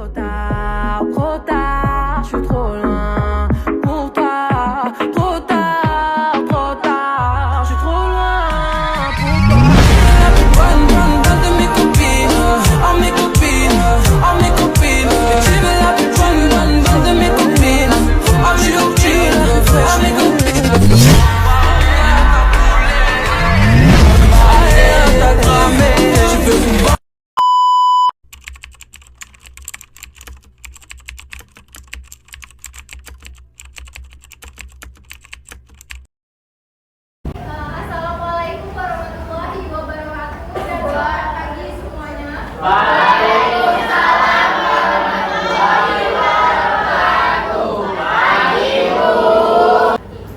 trop tard, je suis trop loin pour toi. Trop tard, je suis trop loin pour toi. Bonne de mes copines, oh mes copines, oh mes copines. Tu me la plus bonne de mes copines, oh mes copines, oh mes copines. T'as cramé, je veux vous voir. Assalamualaikum warahmatullahi wabarakatuh dan selamat pagi semuanya. Waalaikumsalam warahmatullahi wabarakatuh. Pagi Bu.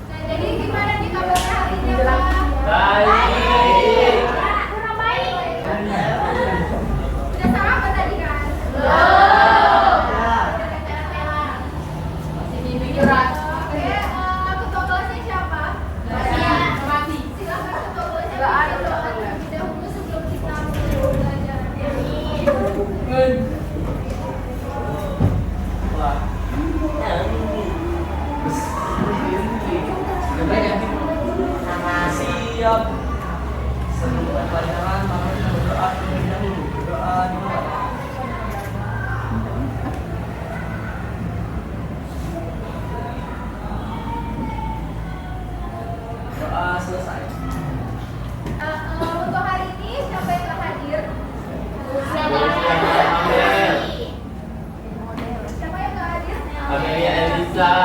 Nah, jadi gimana nih kabarnya hari ini, Pak? Baik. Kurang baik. Udah sarapan tadi kan? Sini pikiran. Oke, ketua kelasnya siapa? Masih. Silakan ketua kelasnya berdoa terlebih dahulu sebelum kita mulai belajar. Siap. Sebelum pelajaran, maka kita berdoa terlebih dahulu. Berdoa dimulai. Doa selesai. Untuk hari ini siapa yang nggak hadir? Siapa yang nggak hadir? Amelia Elisa.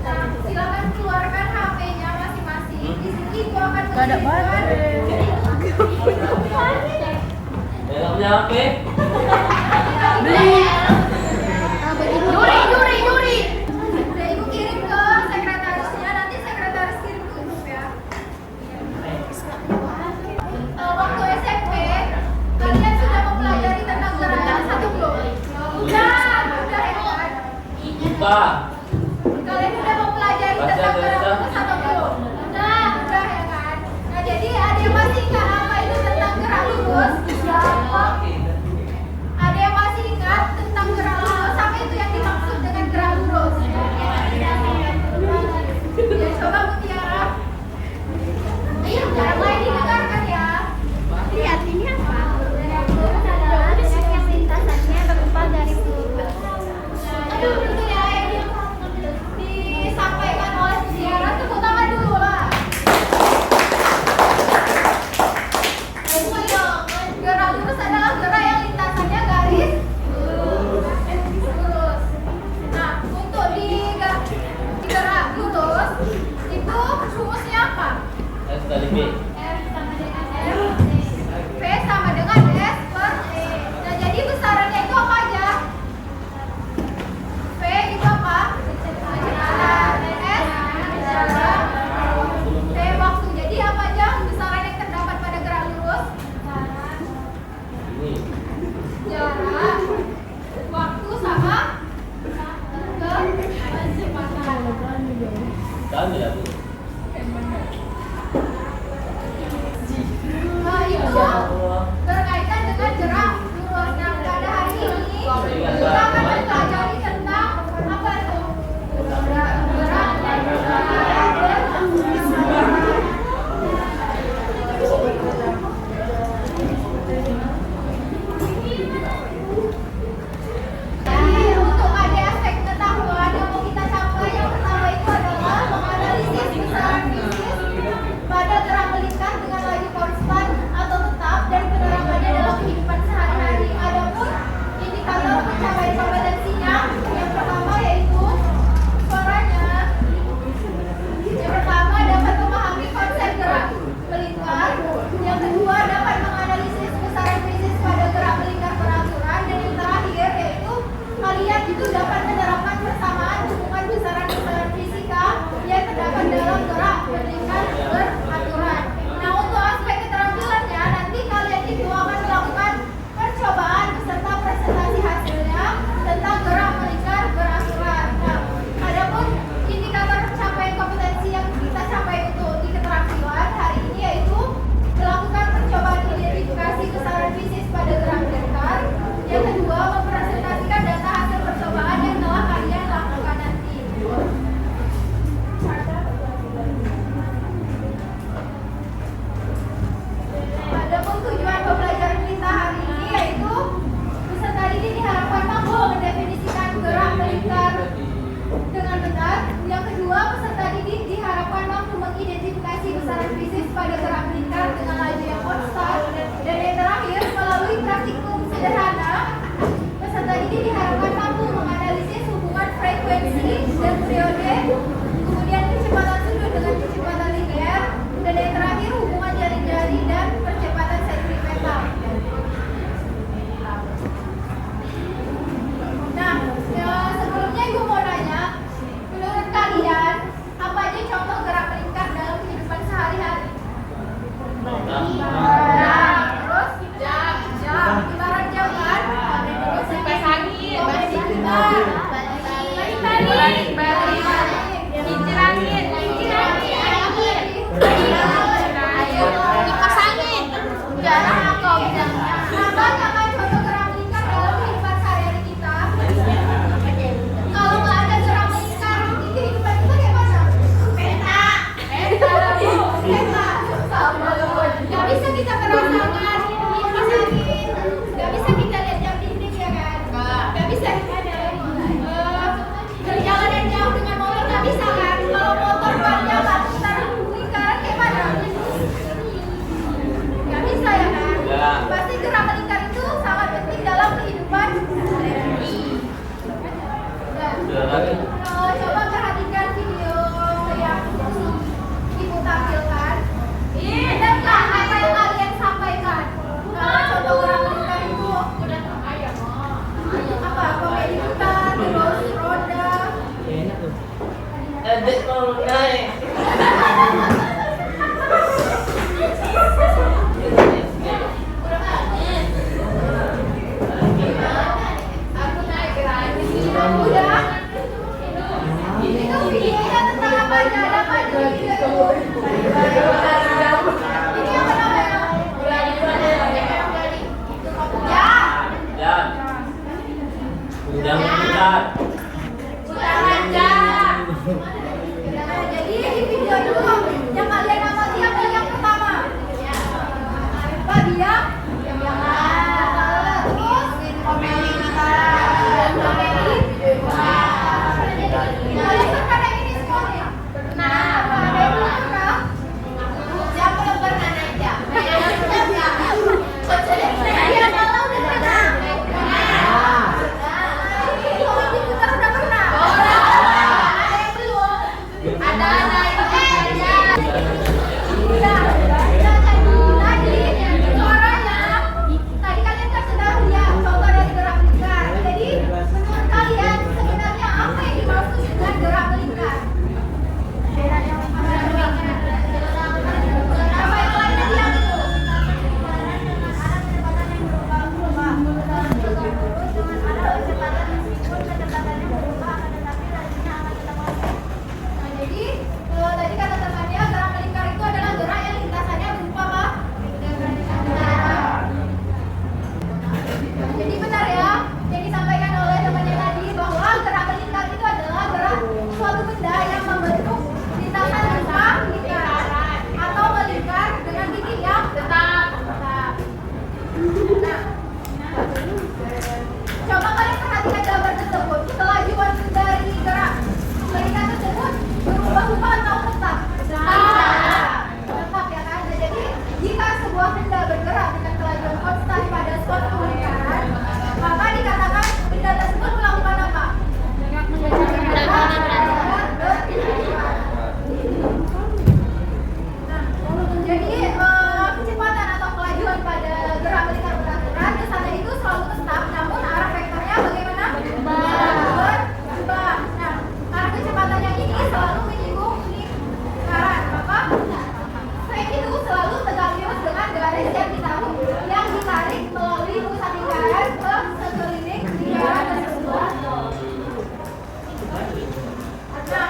Nah, silakan keluarkan HP-nya masing-masing. Di sini gua akan ada menunjukkan. Nggak punya HP? Yuri. Udah ibu kirim ke sekretarisnya, nanti sekretaris kirim ke grup ya. Waktu SMP, kalian sudah mempelajari tentang gerakan satu belum? Udah ya kan? Lupa. Kalian udah mempelajari Baca tentang gerakan. gerakan satu belum? Udah ya kan? Nah, jadi ada yang masih ingat apa itu tentang gerak lurus? Ada yang masih ingat tentang gerak lurus? Apa itu yang dimaksud dengan gerak lurus? Ya, coba Mutiara. Ayo, jangan mulai didengarkan ya. Lihat ini apa? Gerak lurus adalah gerak yang lintasannya berupa garis lurus. Aduh, dulu ya yang disampaikan oleh Mutiara. Tepuk tangan dulu lah. Ayo, gerak lurus adalah gerak yang lintasannya garis lurus. Nah, untuk di gerak lurus itu rumusnya apa? S kali B. F sama dengan M, V sama dengan S per E. Nah, jadi besarannya itu apa aja? V itu apa? Kecepatan. S jarak. T waktu. Jadi apa aja besaran yang terdapat pada gerak lurus? Ini. Jarak, waktu sama kecepatan. Kami ya Bu. Nah, itu berkaitan dengan gerak lurus. Nah, pada hari ini kita akan mempelajari tentang apa itu? Gerak Jadi untuk ada aspek pengetahuan yang mau kita capai, yang pertama itu adalah menganalisis Edit mau naik. Aku naik lagi. Udah. Itu videonya tentang apa aja? Ada apa aja di video itu? Ini apa namanya? Ya. Jam. Jam putar. Putaran jam. Jadi di video itu yang kalian amati apa yang pertama? Babi ya? Terus komedi kita. Kalian pernah naik ini semuanya? Pernah. Ada yang belum pernah? Siapa yang pernah naik jam? Kalian malah udah pernah? Oh, ini putar udah pernah? Ada yang belum? Ada yang udah. Tadi suaranya, tadi kalian kan sudah lihat contoh dari gerak melingkar. Jadi menurut kalian sebenarnya apa yang dimaksud dengan gerak melingkar? Apa yang kalian lihat itu? Nah, jadi tadi kata temannya gerak melingkar itu adalah gerak yang lintasannya berupa apa? Jadi benar ya yang disampaikan oleh temannya tadi bahwa gerak melingkar itu adalah gerak suatu benda yang membentuk lintasan berupa lingkaran atau melingkar dengan titik yang tetap. Nah, coba kalian perhatikan gambar tersebut. Kelajuan dari gerak melingkar tersebut berubah-ubah atau tetap? Tetap ya kan? Jadi jika sebuah benda bergerak dengan kelajuan konstan pada suatu lingkaran, maka dikatakan benda tersebut melakukan apa? Jadi kecepatan atau kelajuan pada gerak melingkar beraturan kesannya itu selalu tetap, namun arah vektornya bagaimana? Berubah. Nah, arah kecepatannya ini selalu menyinggung lingkaran. Maka frame itu selalu tegak lurus dengan garis yang ditarik melalui pusat lingkaran ke sekeliling lingkaran tersebut. Nah,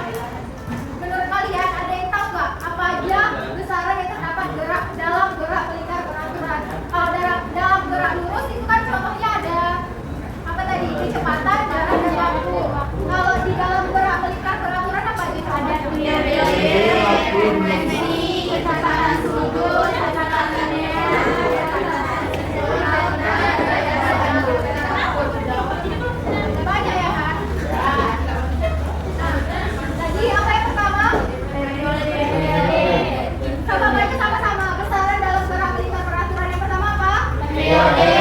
menurut kalian ada yang tahu nggak apa aja besaran yang terdapat dalam gerak melingkar beraturan? Kalau dalam gerak lurus itu kan contohnya ada apa tadi? Kecepatan, jarak, dan waktu. Kalau di dalam gerak melingkar beraturan apa aja? Ada periode, frekuensi, kecepatan sudut, kecepatan linear, banyak ya kan? Tadi apa yang pertama? Coba baca sama-sama. Besaran dalam gerak melingkar beraturan yang pertama apa? Periode,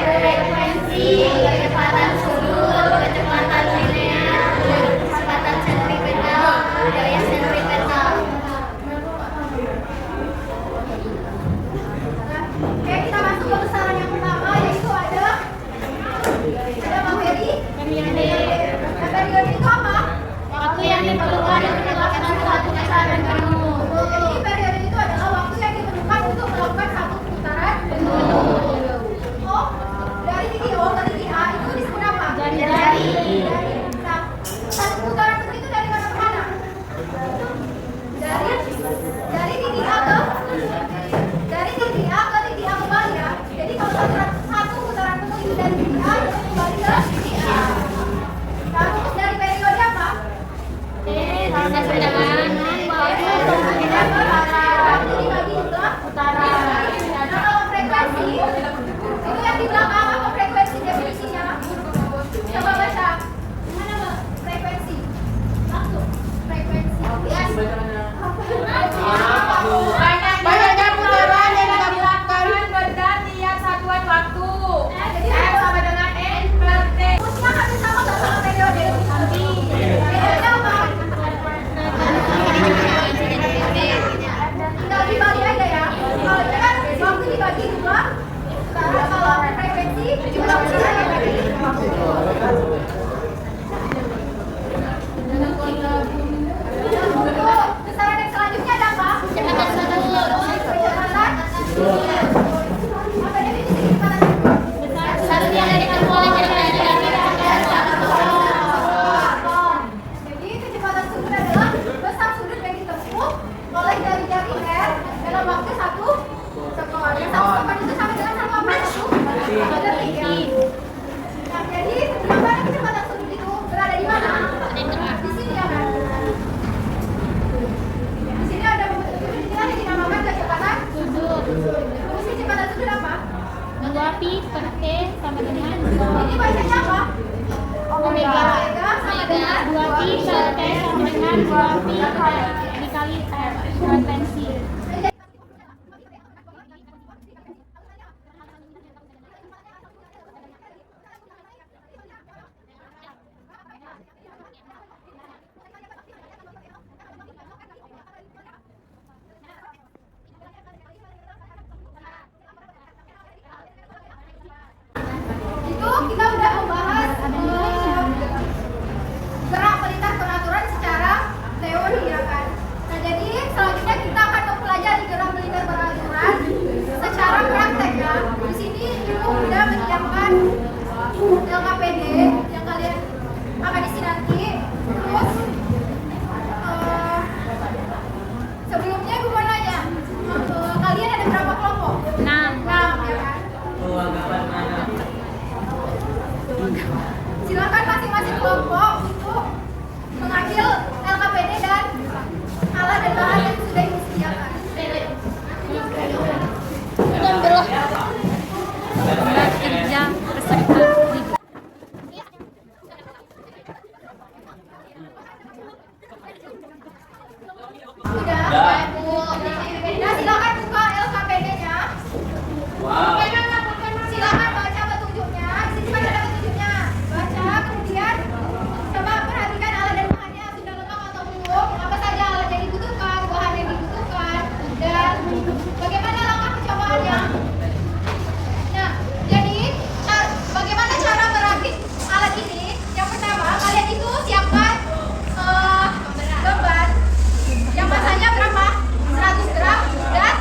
frekuensi, kecepatan sudut, kecepatan linear, kecepatan sentripetal, gaya sentripetal. Oke, kita masuk ke besaran yang pertama, yaitu ada Bang Heri. Nah, periode itu apa? Waktu yang diperlukan untuk melakukan suatu putaran penuh. Jadi periode itu adalah waktu yang diperlukan untuk melakukan satu putaran penuh. Oh, dari titik O ke titik A itu disebut apa? Jari. Nah, satu putaran penuh itu dari mana ke mana? Dari titik A ke titik A kembali ya. Jadi kalau satu putaran penuh itu dari titik A itu kembali ke titik A. Nah, terus dari periode apa? Salah satu dengan dibagi juga putaran. Nah, kalau frekuensi itu yang di belakang apa frekuensi definisinya? Coba baca. Gimana Mbak? Frekuensi. Langsung. Frekuensi. Yes. Banyaknya putaran yang dilakukan benda tiap satuan waktu. Jadi sama dengan N per T. Rumusnya hampir sama nggak sama periode? Bedanya apa? Tinggal dibagi aja ya. Kalau ini kan waktu dibagi dua. Sekarang kalau frekuensi jumlah putaran dibagi waktu. pi per T sama dengan Ini bacanya apa? omega. Sama dengan 2 pi per T sama dengan 2 pi dikali frekuensi. Itu kita udah membahas gerak perintah pengaturan secara teori ya kan. Nah jadi selanjutnya kita akan mempelajari gerak perintah pengaturan secara praktek ya. Di sini ibu udah menyiapkan LKPD yang kalian akan isi nanti. Terus sebelumnya ibu mau nanya, kalian ada berapa kelompok? 6. 6 ya kan. Oh, anggapan mana? Silakan masing-masing kelompok untuk mengambil LKPD dan alat dan bahan yang sudah ibu sediakan. Dan belok kerja peserta didik. Sudah? Nah, silakan buka LKPD-nya. Wow. Silakan baca petunjuknya. Di sini baca ada petunjuknya. Baca, kemudian coba perhatikan alat dan bahannya sudah lengkap atau belum. Apa saja alat yang dibutuhkan, bahan yang dibutuhkan, dan bagaimana langkah percobaannya. Nah, jadi bagaimana cara merakit alat ini? Yang pertama, kalian itu siapkan beban yang masanya berapa? 100 gram dan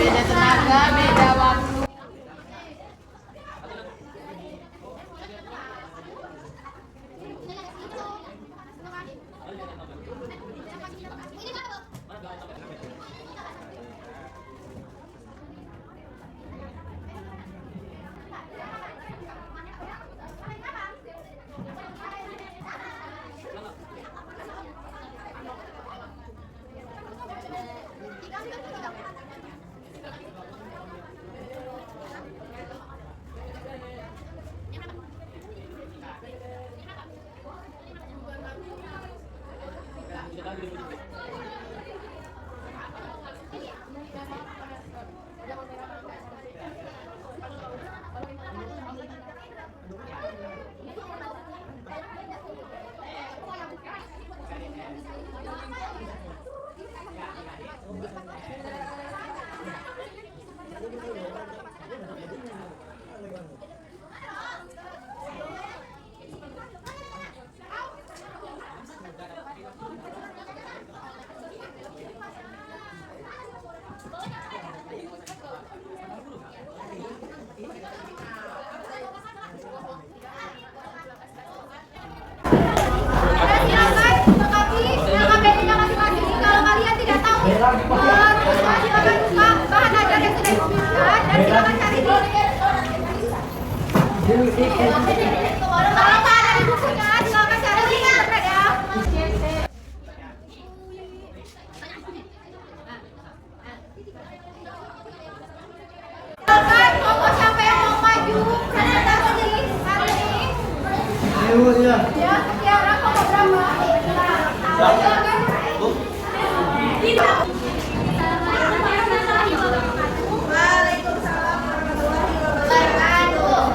Beda tenaga, beda waktu.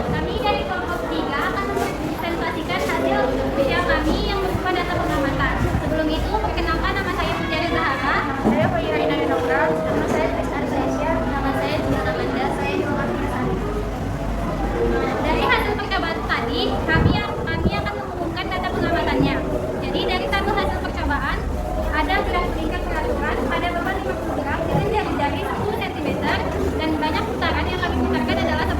Kami dari kelompok 3 akan mempresentasikan hasil video kami yang berupa data pengamatan. Sebelum itu, perkenalkan nama saya Pujari Zahara. Saya Fayari Nagara. Nama saya Tristan Sayasya. Nama saya Juliana Manda. Saya juga Sari. Dari hasil percobaan tadi, kami akan mengumumkan data pengamatannya. Jadi dari satu hasil percobaan, ada gerak meningkat peraturan pada beban 50 gram dengan jari-jari 10 cm dan banyak putaran yang kami putarkan adalah 10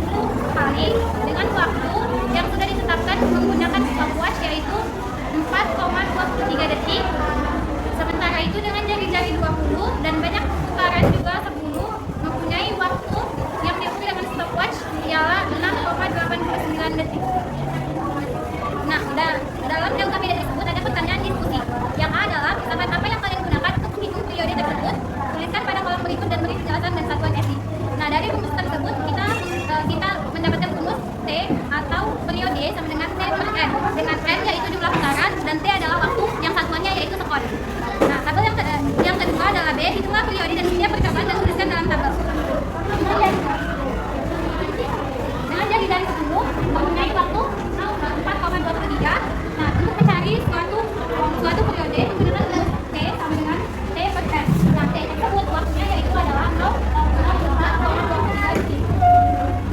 kali dengan waktu yang sudah ditetapkan menggunakan stopwatch yaitu 4,23 detik. Sementara itu dengan jari-jari 20 dan banyak putaran juga 10 mempunyai waktu yang diukur dengan stopwatch ialah 6,89 detik. Nah, dalam jangka beda tersebut ada pertanyaan diskusi. Yang A adalah misalkan apa yang kalian gunakan untuk menghitung periode tersebut, tuliskan pada kolom berikut dan beri penjelasan dan satuan SI. Nah, dari rumus tersebut kita mendapatkan rumus T atau periode sama dengan T per N. Dengan N yaitu jumlah putaran dan T adalah waktu yang satuannya yaitu sekon. Nah, tabel yang kedua adalah B, hitunglah periode dan setiap percobaan dan tuliskan dalam tabel. Dengan jari-jari 10 mempunyai waktu 4,23. Nah, untuk mencari suatu periode menggunakan rumus T sama dengan T per N. Nah, T tersebut waktunya yaitu adalah 0,23 detik.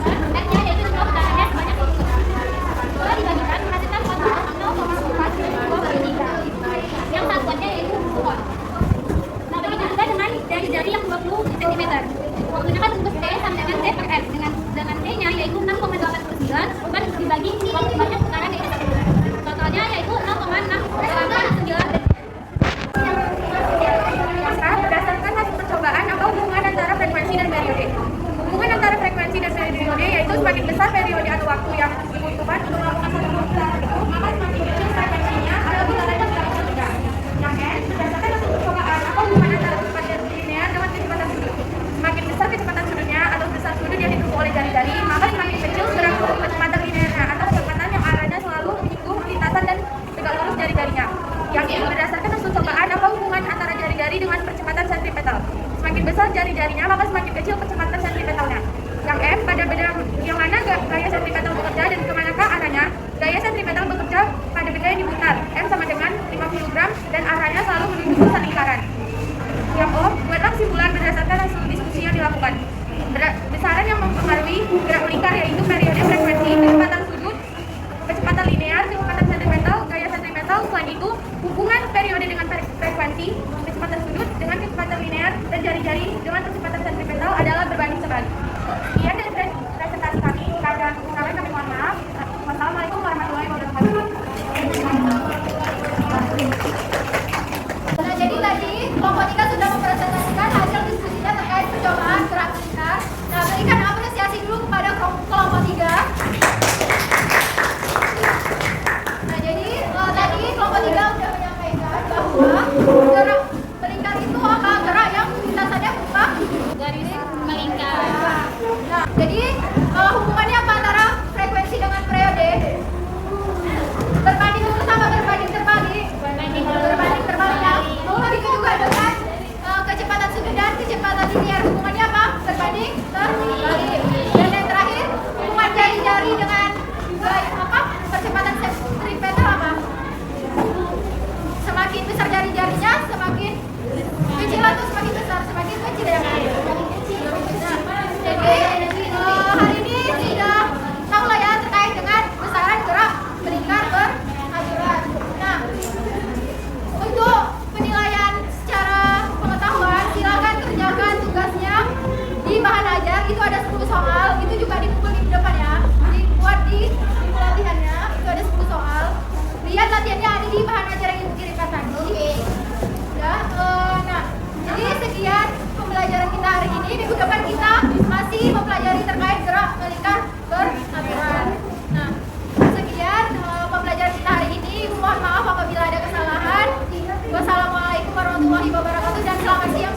Dan N-nya yaitu jumlah putarannya sebanyak 10. Setelah dibagikan menghasilkan total 0,423. Yang satuannya yaitu sekon. Nah, begitu juga dengan jari-jari yang 20 cm. Menggunakan rumus T sama dengan T per N. Dengan T-nya yaitu 6,89 bukan dibagi waktu banyak putaran yaitu 10. Totalnya yaitu 0,689 detik. Berdasarkan hasil percobaan, apa hubungan antara frekuensi dan periode? Hubungan antara frekuensi dan periode yaitu semakin besar periode atau waktu yang dibutuhkan untuk melakukan satu putaran itu, maka semakin kecil frekuensinya atau putarannya semakin rendah. Yang N, berdasarkan hasil percobaan, apa hubungan antara kecepatan linear dengan kecepatan sudut? Semakin besar kecepatan sudutnya atau besar sudut yang ditempuh oleh jari-jari, maka semakin kecil gerak kecepatan linearnya atau kecepatan yang arahnya selalu menyinggung lintasan dan tegak lurus jari-jarinya. Yang ini berdasarkan hasil cobaan, apa hubungan antara jari-jari dengan percepatan sentripetal? Semakin besar jari-jarinya, maka semakin kecil percepatan sentripetalnya. Yang M, pada beda yang mana gaya hubungannya apa antara frekuensi dengan periode? Berbanding dulu sama berbanding terbalik. Berbanding terbalik ya. Begitu juga dengan kecepatan sudut dan kecepatan linear. Hubungannya apa? Berbanding terbalik. Dan yang terakhir, hubungan jari-jari dengan percepatan sentripetal apa? Semakin besar jari-jarinya, semakin kecil atau semakin besar? Semakin kecil ya kan? Jadi hari ini sudah tahu lah ya terkait dengan besaran gerak melingkar beraturan. Nah, untuk penilaian secara pengetahuan silakan kerjakan tugasnya di bahan ajar. Itu ada 10 soal, itu juga dikumpul di depan ya. Dibuat di latihannya, itu ada 10 soal. Lihat latihannya ada di bahan ajar yang dikirimkan tadi. Ya, nah, jadi sekian pembelajaran kita hari ini. Minggu depan kita masih mempelajari terkait gerak melingkar beraturan. Nah, sekian pembelajaran kita hari ini. Mohon maaf apabila ada kesalahan. Wassalamualaikum warahmatullahi wabarakatuh dan selamat siang.